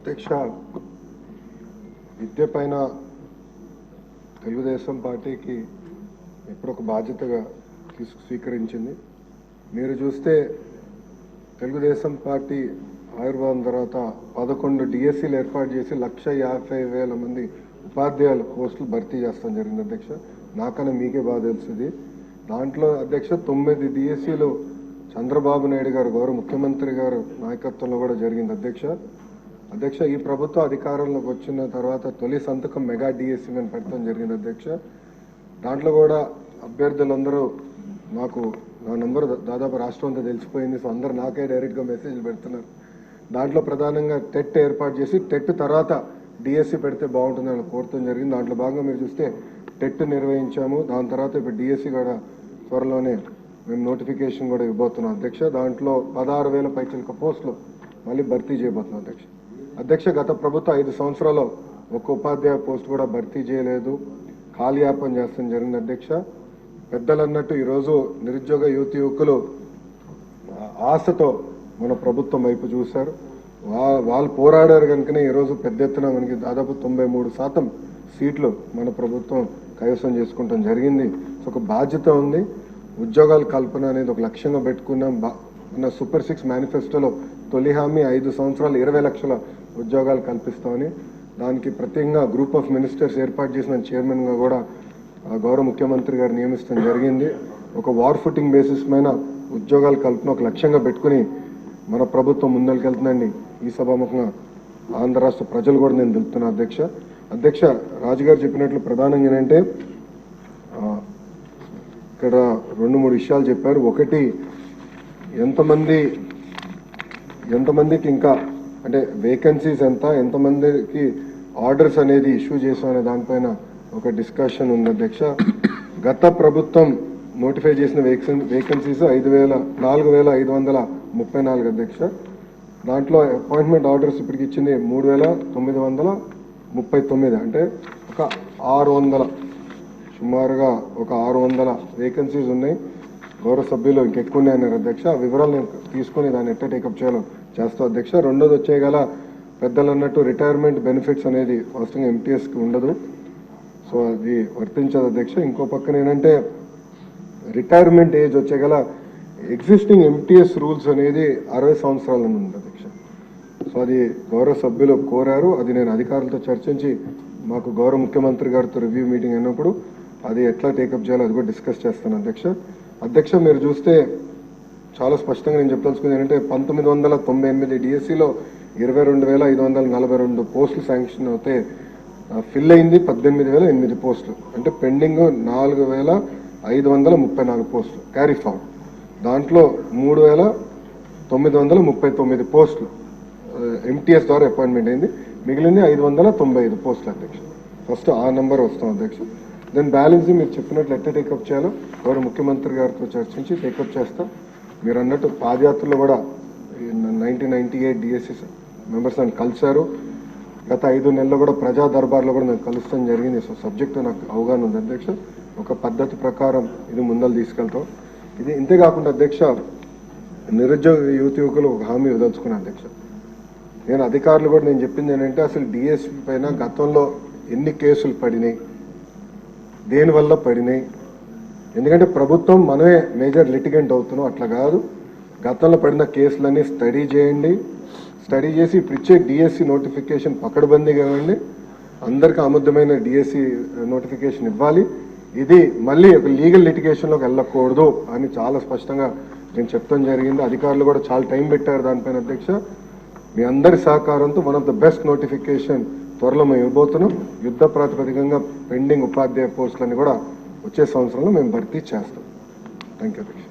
అధ్యక్ష, విద్య పైన తెలుగుదేశం పార్టీకి ఎప్పుడు ఒక బాధ్యతగా స్వీకరించింది. మీరు చూస్తే తెలుగుదేశం పార్టీ ఆవిర్భావం తర్వాత 11 డిఎస్సీలు ఏర్పాటు చేసి 1,50,000 మంది ఉపాధ్యాయుల పోస్టులు భర్తీ చేస్తాం జరిగింది. అధ్యక్ష, నాకన్నా మీకే బాగా తెలుస్తుంది. దాంట్లో అధ్యక్ష 9 డిఎస్సీలు చంద్రబాబు నాయుడు గారు గౌరవ ముఖ్యమంత్రి గారు నాయకత్వంలో కూడా జరిగింది. అధ్యక్ష, ఈ ప్రభుత్వ అధికారంలోకి వచ్చిన తర్వాత తొలి సంతకం మెగా డిఎస్సీ అని పెట్టడం జరిగింది. అధ్యక్ష, దాంట్లో కూడా అభ్యర్థులందరూ నాకు నా నంబర్ దాదాపు రాష్ట్రం అంతా తెలిసిపోయింది. సో అందరూ నాకే డైరెక్ట్గా మెసేజ్లు పెడుతున్నారు. దాంట్లో ప్రధానంగా టెట్ ఏర్పాటు చేసి టెట్ తర్వాత డిఎస్సీ పెడితే బాగుంటుందని కోరటం జరిగింది. దాంట్లో భాగంగా మీరు చూస్తే టెట్ నిర్వహించాము. దాని తర్వాత ఇప్పుడు డిఎస్సీ కూడా త్వరలోనే మేము నోటిఫికేషన్ కూడా ఇవ్వబోతున్నాం. అధ్యక్ష, దాంట్లో 16,000 పైచిలక పోస్టులు మళ్ళీ భర్తీ చేయబోతున్నాం. అధ్యక్ష, గత ప్రభుత్వం 5 సంవత్సరాల్లో ఒక ఉపాధ్యాయ పోస్ట్ కూడా భర్తీ చేయలేదు, కాలయాపన చేస్తాం జరిగింది. అధ్యక్ష, పెద్దలు అన్నట్టు ఈరోజు నిరుద్యోగ యువకులు ఆశతో మన ప్రభుత్వం వైపు చూశారు. వాళ్ళు పోరాడారు కనుకనే ఈరోజు పెద్ద ఎత్తున మనకి దాదాపు 93% సీట్లు మన ప్రభుత్వం కైవసం చేసుకుంటాం జరిగింది. సో ఒక బాధ్యత ఉంది. ఉద్యోగాల కల్పన అనేది ఒక లక్ష్యంగా పెట్టుకున్నాం. మన సూపర్ 6 మేనిఫెస్టోలో తొలి హామీ 5 సంవత్సరాలు 20 లక్షల ఉద్యోగాలు కల్పిస్తామని, దానికి ప్రత్యేకంగా గ్రూప్ ఆఫ్ మినిస్టర్స్ ఏర్పాటు చేసిన చైర్మన్గా కూడా గౌరవ ముఖ్యమంత్రి గారు నియమిస్తాం జరిగింది. ఒక వార్ ఫుటింగ్ బేసిస్ పైన ఉద్యోగాల కల్పన ఒక లక్ష్యంగా పెట్టుకుని మన ప్రభుత్వం ముందరికెళ్తుందండి. ఈ సభాముఖంగా ఆంధ్ర రాష్ట్ర ప్రజలు కూడా నేను తెలుపుతున్నా. అధ్యక్ష, రాజుగారు చెప్పినట్లు ప్రధానంగా ఏంటంటే ఇక్కడ 2-3 విషయాలు చెప్పారు. ఒకటి, ఎంతమందికి ఇంకా అంటే వేకెన్సీస్ ఎంతమందికి ఆర్డర్స్ అనేది ఇష్యూ చేసామనే దానిపైన ఒక డిస్కషన్ ఉంది. అధ్యక్ష, గత ప్రభుత్వం నోటిఫై చేసిన వేకెన్సీస్ 4,534. అధ్యక్ష, దాంట్లో అపాయింట్మెంట్ ఆర్డర్స్ ఇప్పటికి ఇచ్చింది 3,939. అంటే ఒక 600 సుమారుగా ఒక 600 వేకెన్సీస్ ఉన్నాయి. గౌరవ సభ్యులు ఇంకెక్కువ ఉన్నాయన్నారు. అధ్యక్ష, ఆ వివరాలు నేను తీసుకుని దాన్ని ఎట్లా టేకప్ చేయాలో చేస్తాం. అధ్యక్ష, రెండోది వచ్చేయగల పెద్దలు అన్నట్టు రిటైర్మెంట్ బెనిఫిట్స్ అనేది వాస్తవంగా ఎంటీఎస్కి ఉండదు. సో అది వర్తించదు. అధ్యక్ష, ఇంకో పక్కన ఏంటంటే రిటైర్మెంట్ ఏజ్ వచ్చేగల ఎగ్జిస్టింగ్ ఎంటీఎస్ రూల్స్ అనేది 60 సంవత్సరాలను ఉంది. అధ్యక్ష, సో అది గౌరవ సభ్యులు కోరారు. అది నేను అధికారులతో చర్చించి మాకు గౌరవ ముఖ్యమంత్రి గారితో రివ్యూ మీటింగ్ అయినప్పుడు అది ఎట్లా టేకప్ చేయాలో అది కూడా డిస్కస్ చేస్తాను. అధ్యక్ష, మీరు చూస్తే చాలా స్పష్టంగా నేను చెప్పదలుచుకుంది ఏంటంటే 1998 డిఎస్సీలో 22,542 పోస్టులు శాంక్షన్ అవుతే ఫిల్ అయింది 18,008 పోస్టులు. అంటే పెండింగ్ 4,534 పోస్టులు క్యారీ ఫార్వర్డ్. దాంట్లో 3,939 పోస్టులు ఎంటీఎస్ ద్వారా అపాయింట్మెంట్ అయింది. మిగిలింది 595 పోస్టులు. అధ్యక్ష, ఫస్ట్ ఆ నెంబర్ వస్తాం. అధ్యక్ష, దెన్ బ్యాలెన్స్ మీరు చెప్పినట్లు ఎట్లా టేకప్ చేయాలో గౌరవ ముఖ్యమంత్రి గారితో చర్చించి టేకప్ చేస్తాం. మీరు అన్నట్టు పాదయాత్రలో కూడా 1998 డిఎస్సీ మెంబర్స్ నన్ను కలిశారు. గత 5 నెలల్లో కూడా ప్రజా దర్బార్లో కూడా నేను కలుస్తాం జరిగింది. సో సబ్జెక్టు నాకు అవగాహన ఉంది. అధ్యక్ష, ఒక పద్ధతి ప్రకారం ఇది ముందలు తీసుకెళ్తాం. ఇది ఇంతేకాకుండా అధ్యక్ష, నిరుద్యోగ యువకులు ఒక హామీ వదలుచుకున్నాను. అధ్యక్ష, నేను అధికారులు కూడా నేను చెప్పింది ఏంటంటే అసలు డిఎస్పీ పైన గతంలో ఎన్ని కేసులు పడినాయి, దేనివల్ల పడినాయి, ఎందుకంటే ప్రభుత్వం మనమే మేజర్ లిటిగెంట్ అవుతున్నాం. అట్లా కాదు, గతంలో పడిన కేసులన్నీ స్టడీ చేయండి. స్టడీ చేసి ఇప్పుడు ఇచ్చే డిఎస్సి నోటిఫికేషన్ పకడ్బందీగా ఇవ్వండి. అందరికీ ఆమోదమైన డిఎస్సి నోటిఫికేషన్ ఇవ్వాలి. ఇది మళ్ళీ ఒక లీగల్ లిటిగేషన్లోకి వెళ్ళకూడదు అని చాలా స్పష్టంగా నేను చెప్తాం జరిగింది. అధికారులు కూడా చాలా టైం పెట్టారు దానిపైన. అధ్యక్ష, మీ అందరి సహకారంతో one of the best notification త్వరలో మేము ఇవ్వబోతున్నాం. యుద్ధ ప్రాతిపదికంగా పెండింగ్ ఉపాధ్యాయ పోస్టులని కూడా వచ్చే సంవత్సరంలో మేము భర్తీ చేస్తాం. Thank you. అధ్యక్ష.